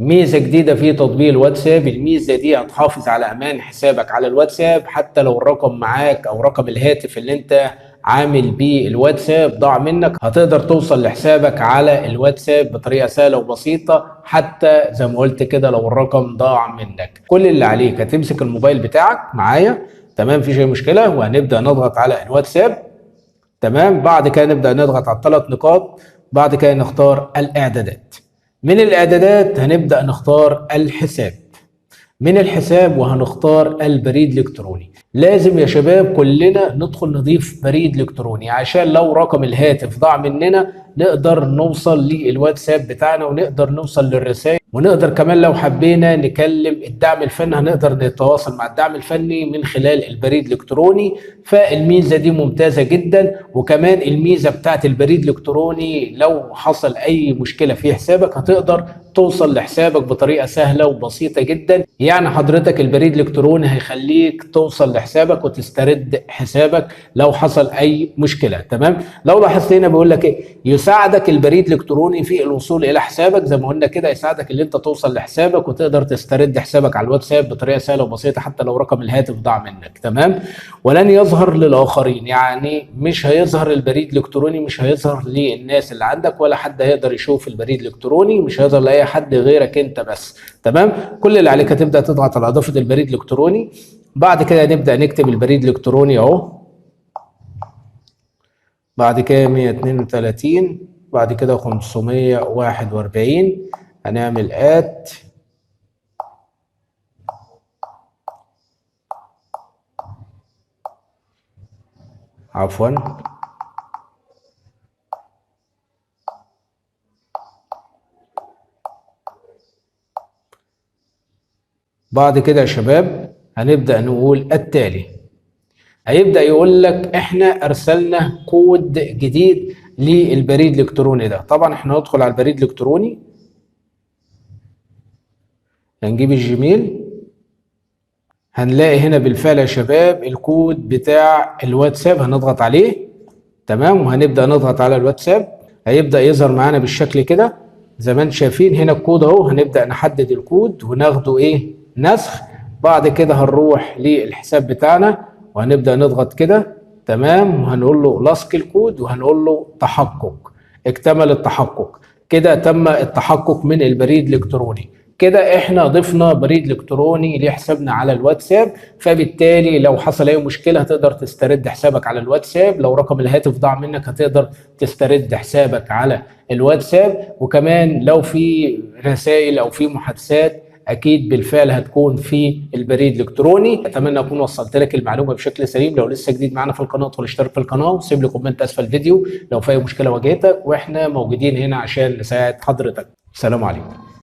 ميزة جديدة في تطبيق الواتساب. الميزة دي هتحافظ على أمان حسابك على الواتساب، حتى لو الرقم معاك أو رقم الهاتف اللي أنت عامل بيه الواتساب ضاع منك، هتقدر توصل لحسابك على الواتساب بطريقة سهلة وبسيطة، حتى زي ما قلت كده لو الرقم ضاع منك. كل اللي عليك هتمسك الموبايل بتاعك معايا، تمام، مفيش أي مشكلة، وهنبدأ نضغط على الواتساب. تمام، بعد كده نبدأ نضغط على الثلاث نقاط، بعد كده نختار الإعدادات. من الإعدادات هنبدأ نختار الحساب. من الحساب وهنختار البريد الإلكتروني. لازم يا شباب كلنا ندخل نضيف بريد إلكتروني، عشان لو رقم الهاتف ضاع مننا نقدر نوصل للواتساب بتاعنا ونقدر نوصل للرسائل، ونقدر كمان لو حبينا نكلم الدعم الفني هنقدر نتواصل مع الدعم الفني من خلال البريد الإلكتروني. فالميزة دي ممتازة جدا. وكمان الميزة بتاعت البريد الإلكتروني لو حصل أي مشكلة في حسابك هتقدر توصل لحسابك بطريقة سهلة وبسيطة جدا. يعني حضرتك البريد الإلكتروني هيخليك توصل لحسابك وتسترد حسابك لو حصل أي مشكلة. تمام، لو لاحظت هنا بيقول لك إيه، يساعدك البريد الإلكتروني في الوصول إلى حسابك. زي ما قلنا كده يساعدك اللي أنت توصل لحسابك وتقدر تسترد حسابك على الواتساب بطريقة سهلة وبسيطة حتى لو رقم الهاتف ضاع منك. تمام، ولن يظهر للآخرين، يعني مش هيظهر البريد الإلكتروني، مش هيظهر للناس اللي عندك، ولا حد هيقدر يشوف البريد الإلكتروني، مش هيظهر لأي حد غيرك أنت بس. تمام، كل اللي عليك هتبدأ تضغط على إضافة البريد الإلكتروني. بعد كده نبدأ نكتب البريد الإلكتروني أهو. بعد كده 132، بعد كده 541، هنعمل آت. عفوا، بعد كده يا شباب هنبدأ نقول التالي. هيبدأ يقول لك احنا ارسلنا كود جديد للبريد الالكتروني ده. طبعا احنا ندخل على البريد الالكتروني، هنجيب الجيميل، هنلاقي هنا بالفعل يا شباب الكود بتاع الواتساب، هنضغط عليه. تمام، وهنبدأ نضغط على الواتساب، هيبدأ يظهر معانا بالشكل كده زي ما انتم شايفين هنا الكود اهو. هنبدأ نحدد الكود وناخده ايه، نسخ. بعد كده هنروح للحساب بتاعنا وهنبدأ نضغط كده. تمام، وهنقول له لصق الكود وهنقول له تحقق. اكتمل التحقق، كده تم التحقق من البريد الإلكتروني. كده احنا ضفنا بريد الكتروني لحسابنا على الواتساب، فبالتالي لو حصل اي مشكله هتقدر تسترد حسابك على الواتساب. لو رقم الهاتف ضاع منك هتقدر تسترد حسابك على الواتساب. وكمان لو في رسائل او في محادثات اكيد بالفعل هتكون في البريد الالكتروني. اتمنى اكون وصلت لك المعلومه بشكل سليم. لو لسه جديد معانا في القناه ادخل اشترك في القناه وسيب لي كومنت اسفل الفيديو لو في اي مشكله واجهتك، واحنا موجودين هنا عشان نساعد حضرتك. السلام عليكم.